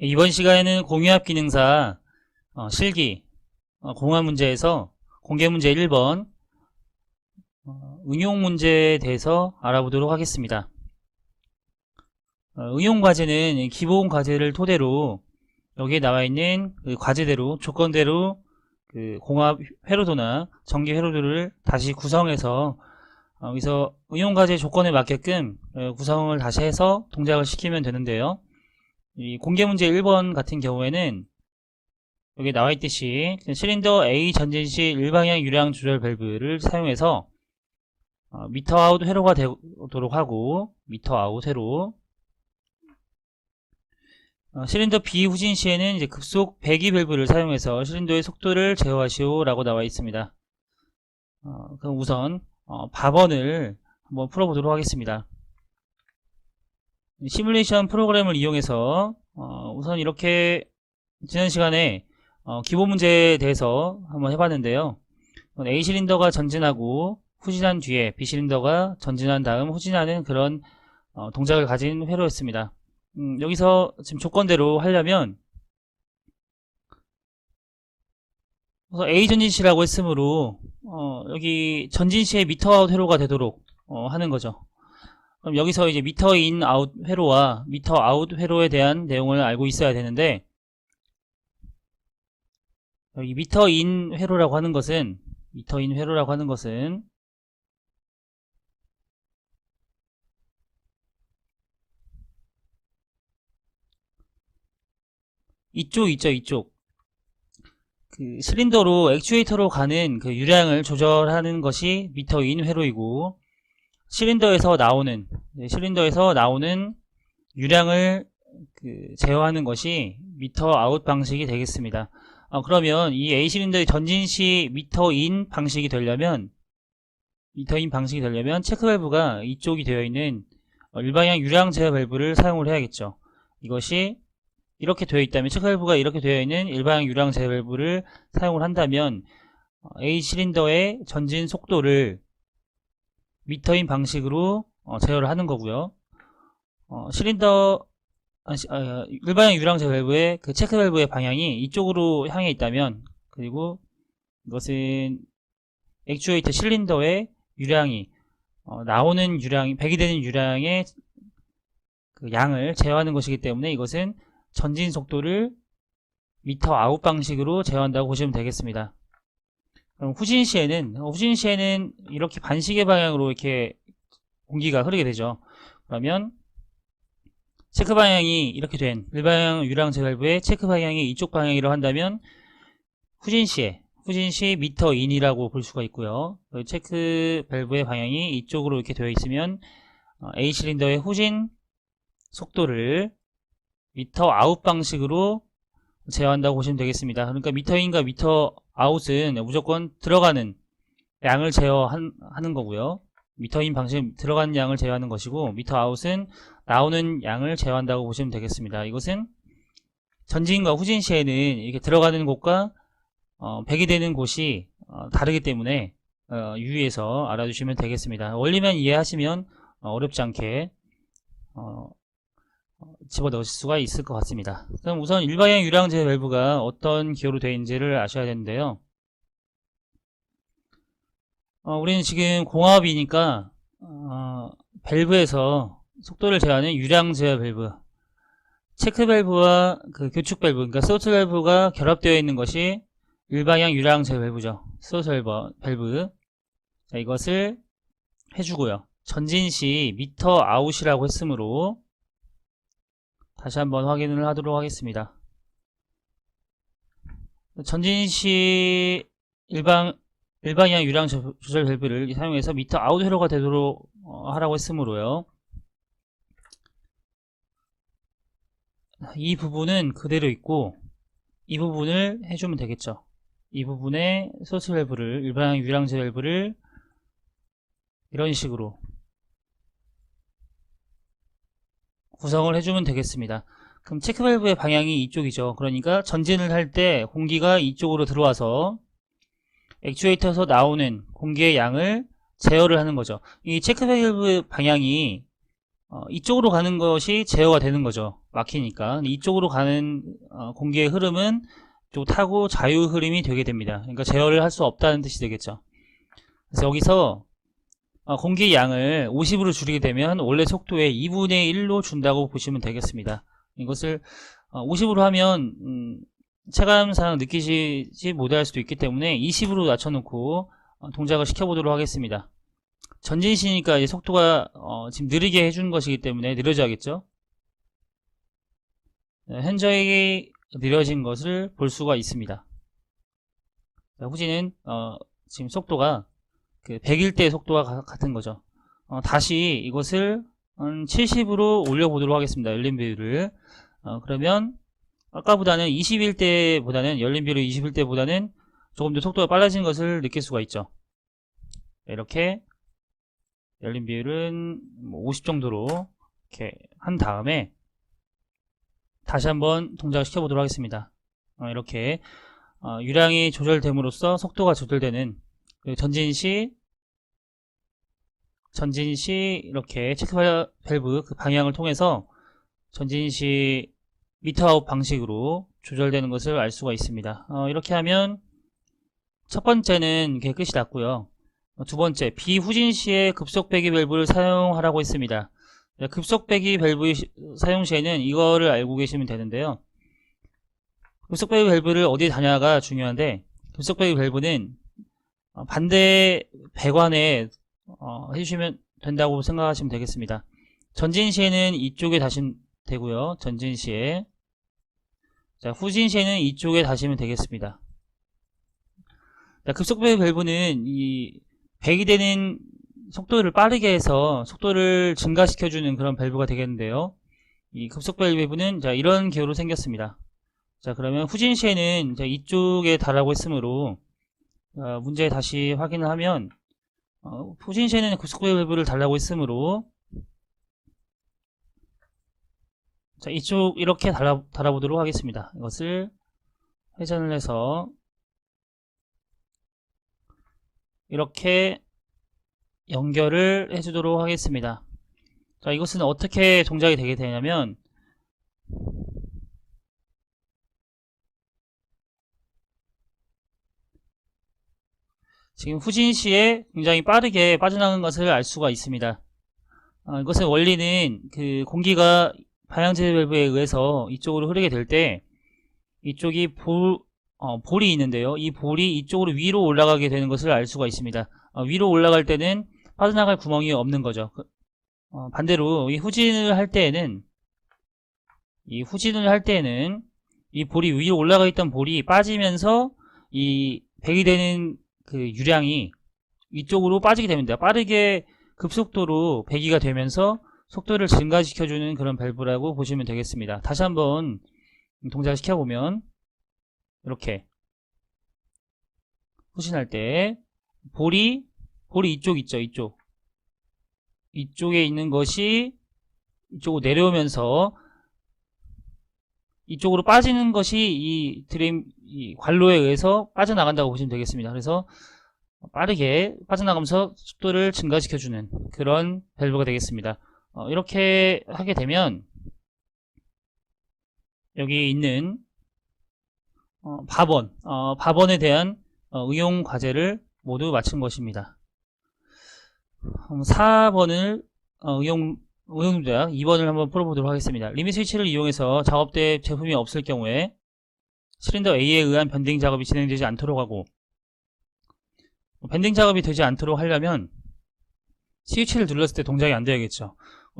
이번 시간에는 공유압 기능사 실기 공화 문제에서 공개 문제 1번 응용 문제에 대해서 알아보도록 하겠습니다. 응용 과제는 기본 과제를 토대로 여기에 나와 있는 그 과제대로 조건대로 그 공합 회로도나 전기 회로도를 다시 구성해서 여기서 응용 과제 조건에 맞게끔 구성을 다시 해서 동작을 시키면 되는데요. 이 공개 문제 1번 같은 경우에는 여기 나와 있듯이 실린더 A 전진 시 일방향 유량 조절 밸브를 사용해서 미터 아웃 회로가 되도록 하고, 미터 아웃 회로, 실린더 B 후진 시에는 이제 급속 배기 밸브를 사용해서 실린더의 속도를 제어하시오 라고 나와 있습니다. 그럼 우선 답원을 한번 풀어보도록 하겠습니다. 시뮬레이션 프로그램을 이용해서 우선 이렇게 지난 시간에 기본 문제에 대해서 한번 해봤는데요. A 실린더가 전진하고 후진한 뒤에 B 실린더가 전진한 다음 후진하는 그런 동작을 가진 회로였습니다. 여기서 지금 조건대로 하려면 우선 A 전진시라고 했으므로 여기 전진시의 미터 아웃 회로가 되도록 하는 거죠. 그럼 여기서 이제 미터 인 아웃 회로와 미터 아웃 회로에 대한 내용을 알고 있어야 되는데, 여기 미터 인 회로라고 하는 것은 이쪽 있죠, 이쪽. 그 실린더로 액추에이터로 가는 그 유량을 조절하는 것이 미터 인 회로이고, 실린더에서 나오는 유량을 제어하는 것이 미터 아웃 방식이 되겠습니다. 그러면 이 A 실린더의 전진 시 미터 인 방식이 되려면 체크 밸브가 이쪽이 되어 있는 일방향 유량 제어 밸브를 사용을 해야겠죠. 이것이 이렇게 되어 있다면, 체크 밸브가 이렇게 되어 있는 일방향 유량 제어 밸브를 사용을 한다면 A 실린더의 전진 속도를 미터인 방식으로 제어를 하는 거고요. 일반형 유량 제어 밸브의 그 체크 밸브의 방향이 이쪽으로 향해 있다면, 그리고 이것은 액추에이터 실린더의 유량이 나오는 유량이 배기되는 유량의 그 양을 제어하는 것이기 때문에 이것은 전진 속도를 미터 아웃 방식으로 제어한다고 보시면 되겠습니다. 그럼 후진 시에는 이렇게 반시계 방향으로 이렇게 공기가 흐르게 되죠. 그러면 체크 방향이 이렇게 된 일방향 유량 제어 밸브의 체크 방향이 이쪽 방향이라고 한다면 후진 시 미터 인이라고 볼 수가 있고요. 체크 밸브의 방향이 이쪽으로 이렇게 되어 있으면 A 실린더의 후진 속도를 미터 아웃 방식으로 제어한다고 보시면 되겠습니다. 그러니까 미터 인과 미터 아웃은 무조건 들어가는 양을 제어하는 거고요. 미터 인 방식은 들어가는 양을 제어하는 것이고, 미터 아웃은 나오는 양을 제어한다고 보시면 되겠습니다. 이것은 전진과 후진 시에는 이렇게 들어가는 곳과 배기되는 곳이 다르기 때문에 유의해서 알아두시면 되겠습니다. 원리만 이해하시면 어렵지 않게 집어넣을 수가 있을 것 같습니다. 그럼 우선 일방향 유량 제어 밸브가 어떤 기호로 되어 있는지를 아셔야 되는데요. 우리는 지금 공합이니까 밸브에서 속도를 제어하는 유량 제어 밸브, 체크 밸브와 그 교축 밸브, 그러니까 소스 밸브가 결합되어 있는 것이 일방향 유량 제어 밸브죠. 소스 밸브. 자, 이것을 해주고요. 전진 시 미터 아웃이라고 했으므로 다시 한번 확인을 하도록 하겠습니다. 전진 시 일방향 유량 조절 밸브를 사용해서 미터 아웃 회로가 되도록 하라고 했으므로요. 이 부분은 그대로 있고 이 부분을 해주면 되겠죠. 이 부분에 소스 밸브를, 일방향 유량 제어 밸브를 이런 식으로 구성을 해주면 되겠습니다. 그럼 체크 밸브의 방향이 이쪽이죠. 그러니까 전진을 할 때 공기가 이쪽으로 들어와서 액추에이터에서 나오는 공기의 양을 제어를 하는 거죠. 이 체크 밸브 방향이 이쪽으로 가는 것이 제어가 되는 거죠. 막히니까. 이쪽으로 가는 공기의 흐름은 또 타고 자유 흐름이 되게 됩니다. 그러니까 제어를 할 수 없다는 뜻이 되겠죠. 그래서 여기서 공기의 양을 50으로 줄이게 되면 원래 속도의 2분의 1로 준다고 보시면 되겠습니다. 이것을 50으로 하면 체감상 느끼지 못할 수도 있기 때문에 20으로 낮춰놓고 동작을 시켜보도록 하겠습니다. 전진시니까 이제 속도가 지금 느리게 해주는 것이기 때문에 느려져야겠죠. 현저히 느려진 것을 볼 수가 있습니다. 후진은 지금 속도가 그 100일 때 속도와 같은 거죠. 다시 이것을 70으로 올려보도록 하겠습니다. 열린 비율을. 그러면 아까보다는 20일 때보다는 열린 비율이 20일 때보다는 조금 더 속도가 빨라진 것을 느낄 수가 있죠. 이렇게 열린 비율은 50 정도로 이렇게 한 다음에 다시 한번 동작을 시켜보도록 하겠습니다. 이렇게 유량이 조절됨으로써 속도가 조절되는 전진시 이렇게 체크 밸브 그 방향을 통해서 전진시 미터아웃 방식으로 조절되는 것을 알 수가 있습니다. 이렇게 하면 첫 번째는 이렇게 끝이 났고요. 두 번째, 비후진 시에 급속 배기 밸브를 사용하라고 했습니다. 급속 배기 밸브 사용 시에는 이거를 알고 계시면 되는데요. 급속 배기 밸브를 어디에 다냐가 중요한데, 급속 배기 밸브는 반대 배관에 해주시면 된다고 생각하시면 되겠습니다. 전진 시에는 이쪽에 다시면 되고요. 전진 시에. 자, 후진 시에는 이쪽에 다시면 되겠습니다. 자, 급속 배기 밸브는 이 배기되는 속도를 빠르게 해서 속도를 증가시켜주는 그런 밸브가 되겠는데요. 이 급속 배기 밸브는 자, 이런 기호로 생겼습니다. 자, 그러면 후진 시에는 자, 이쪽에 달하고 했으므로 문제 다시 확인을 하면 후진 시에는 급속 배기 밸브를 달라고 했으므로 자, 이쪽 이렇게 달아보도록 하겠습니다. 이것을 회전을 해서 이렇게 연결을 해주도록 하겠습니다. 자, 이것은 어떻게 동작이 되게 되냐면 지금 후진 시에 굉장히 빠르게 빠져나가는 것을 알 수가 있습니다. 이것의 원리는 그 공기가 방향제 밸브에 의해서 이쪽으로 흐르게 될 때 이쪽이 볼이 있는데요. 이 볼이 이쪽으로 위로 올라가게 되는 것을 알 수가 있습니다. 위로 올라갈 때는 빠져나갈 구멍이 없는 거죠. 반대로 이 후진을 할 때에는 이 볼이 위로 올라가 있던 볼이 빠지면서 이 배기 되는 그 유량이 이쪽으로 빠지게 됩니다. 빠르게 급속도로 배기가 되면서 속도를 증가시켜주는 그런 밸브라고 보시면 되겠습니다. 다시 한번 동작을 시켜보면 이렇게 후진할 때 볼이 이쪽 있죠. 이쪽에 있는 것이 이쪽으로 내려오면서 이쪽으로 빠지는 것이 이 관로에 의해서 빠져나간다고 보시면 되겠습니다. 그래서 빠르게 빠져나가면서 속도를 증가시켜주는 그런 밸브가 되겠습니다. 이렇게 하게 되면 여기 있는 밥원에 대한 응용 과제를 모두 마친 것입니다. 4번을 응용 문제약 2번을 한번 풀어보도록 하겠습니다. 리밋 스위치를 이용해서 작업대 제품이 없을 경우에 실린더 A에 의한 밴딩 작업이 진행되지 않도록 하고, 밴딩 작업이 되지 않도록 하려면 스위치를 눌렀을 때 동작이 안 되겠죠.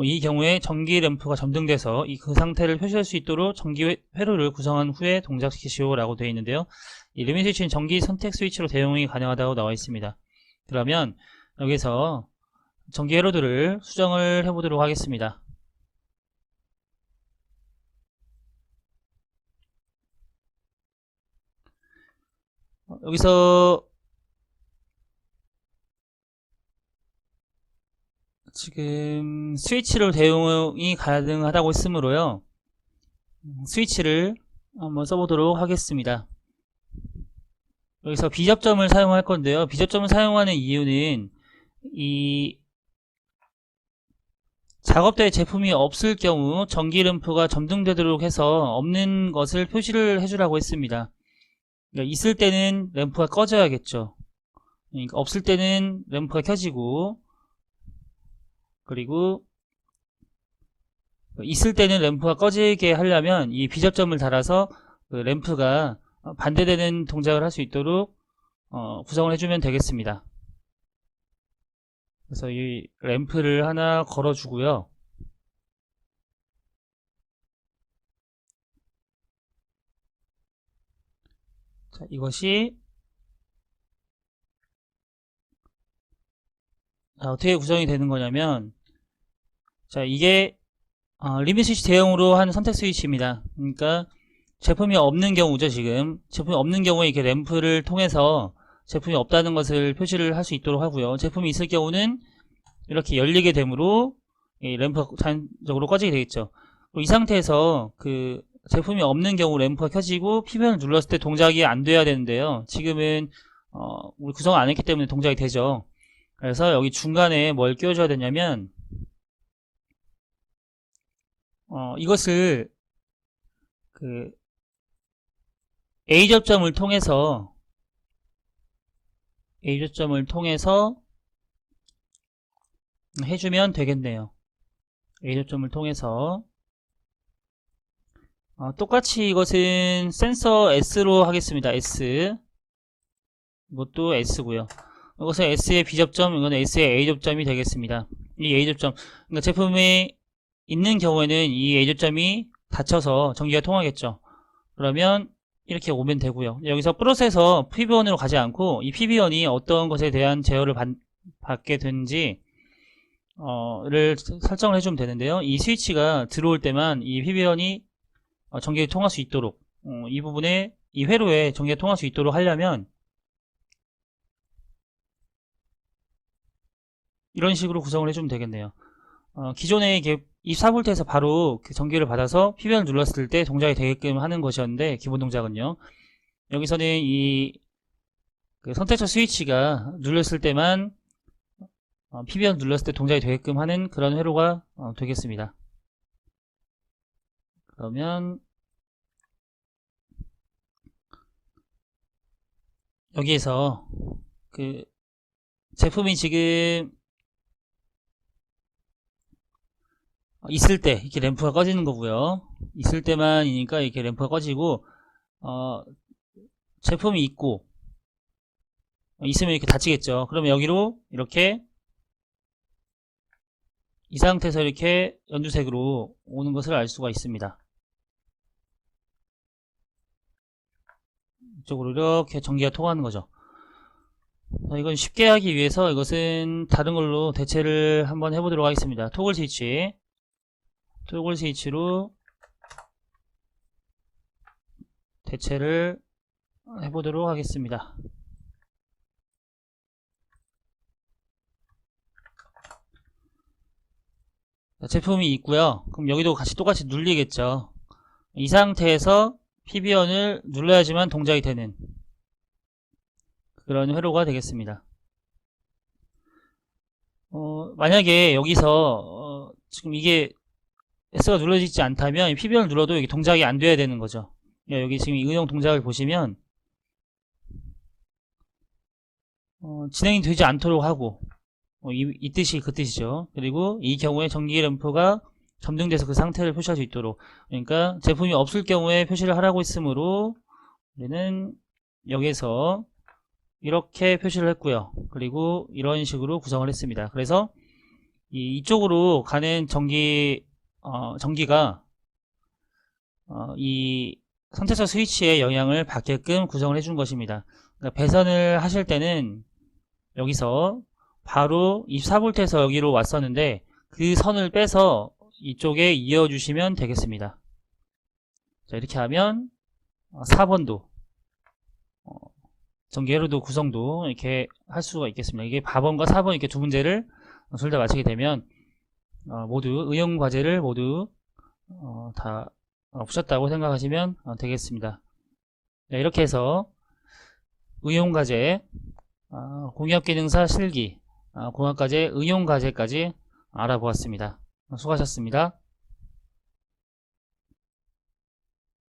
이 경우에 전기 램프가 점등돼서 그 상태를 표시할 수 있도록 전기 회로를 구성한 후에 동작시키시오 라고 되어 있는데요. 이 리밋 스위치는 전기 선택 스위치로 대응이 가능하다고 나와 있습니다. 그러면 여기서 전기 회로들을 수정을 해보도록 하겠습니다. 여기서 지금 스위치로 대응이 가능하다고 했으므로요, 스위치를 한번 써보도록 하겠습니다. 여기서 비접점을 사용할 건데요, 비접점을 사용하는 이유는 이 작업대에 제품이 없을 경우 전기 램프가 점등되도록 해서 없는 것을 표시를 해주라고 했습니다. 그러니까 있을 때는 램프가 꺼져야겠죠. 그러니까 없을 때는 램프가 켜지고, 그리고 있을 때는 램프가 꺼지게 하려면 이 비접점을 달아서 그 램프가 반대되는 동작을 할 수 있도록 구성을 해주면 되겠습니다. 그래서 이 램프를 하나 걸어주고요. 자, 이것이 어떻게 구성이 되는 거냐면, 자, 이게 리밋 스위치 대용으로 한 선택 스위치입니다. 그러니까 제품이 없는 경우죠. 지금 제품이 없는 경우에 이렇게 램프를 통해서 제품이 없다는 것을 표시를 할 수 있도록 하고요. 제품이 있을 경우는 이렇게 열리게 되므로 이 램프가 자연적으로 꺼지게 되겠죠. 그리고 이 상태에서 그 제품이 없는 경우 램프가 켜지고 PBN을 눌렀을 때 동작이 안 돼야 되는데요. 지금은 우리 구성을 안 했기 때문에 동작이 되죠. 그래서 여기 중간에 뭘 끼워줘야 되냐면 이것을 그 A접점을 통해서 해주면 되겠네요. A접점을 통해서 똑같이 이것은 센서 S로 하겠습니다. S, 이것도 S고요. 이것은 S의 B접점, 이건 S의 A접점이 되겠습니다. 이 A접점, 그러니까 제품이 있는 경우에는 이 A접점이 닫혀서 전기가 통하겠죠. 그러면 이렇게 오면 되고요. 여기서 플러스에서 PB1으로 가지 않고 이 PB1이 어떤 것에 대한 제어를 받게 되는지 를 설정을 해주면 되는데요. 이 스위치가 들어올 때만 이 PB1이 전기가 통할 수 있도록 이 부분에 이 회로에 전기가 통할 수 있도록 하려면 이런 식으로 구성을 해주면 되겠네요. 기존에 이게 24V에서 바로 그 전기를 받아서 PBN을 눌렀을 때 동작이 되게끔 하는 것이었는데, 기본 동작은요. 여기서는 이 그 선택적 스위치가 눌렀을 때만 PBN 눌렀을 때 동작이 되게끔 하는 그런 회로가 되겠습니다. 그러면 여기에서 그 제품이 지금 있을 때 이렇게 램프가 꺼지는 거고요. 있을 때만이니까 이렇게 램프가 꺼지고 제품이 있고 있으면 이렇게 닫히겠죠. 그러면 여기로 이렇게 이 상태에서 이렇게 연두색으로 오는 것을 알 수가 있습니다. 이쪽으로 이렇게 전기가 통하는 거죠. 이건 쉽게 하기 위해서 이것은 다른 걸로 대체를 한번 해보도록 하겠습니다. 토글 스위치로 대체를 해보도록 하겠습니다. 자, 제품이 있고요. 그럼 여기도 같이 똑같이 눌리겠죠. 이 상태에서 PB1을 눌러야지만 동작이 되는 그런 회로가 되겠습니다. 만약에 여기서 지금 이게 S가 눌러지지 않다면 PBN을 눌러도 여기 동작이 안 돼야 되는 거죠. 여기 지금 이 응용 동작을 보시면 진행이 되지 않도록 하고 이 뜻이 그 뜻이죠. 그리고 이 경우에 전기 램프가 점등돼서 그 상태를 표시할 수 있도록, 그러니까 제품이 없을 경우에 표시를 하라고 했으므로 우리는 여기에서 이렇게 표시를 했고요. 그리고 이런 식으로 구성을 했습니다. 그래서 이쪽으로 가는 전기가 이 선택적 스위치의 영향을 받게끔 구성을 해준 것입니다. 그러니까 배선을 하실 때는 여기서 바로 24V에서 여기로 왔었는데 그 선을 빼서 이쪽에 이어주시면 되겠습니다. 자, 이렇게 하면 4번도 전기 회로도 구성도 이렇게 할 수가 있겠습니다. 이게 4번과 4번 이렇게 두 문제를 둘 다 맞히게 되면 모두 의용 과제를 모두 다 푸셨다고 생각하시면 되겠습니다. 네, 이렇게 해서 의용 과제, 공유압기능사 실기, 공학과제, 응용 과제까지 알아보았습니다. 수고하셨습니다.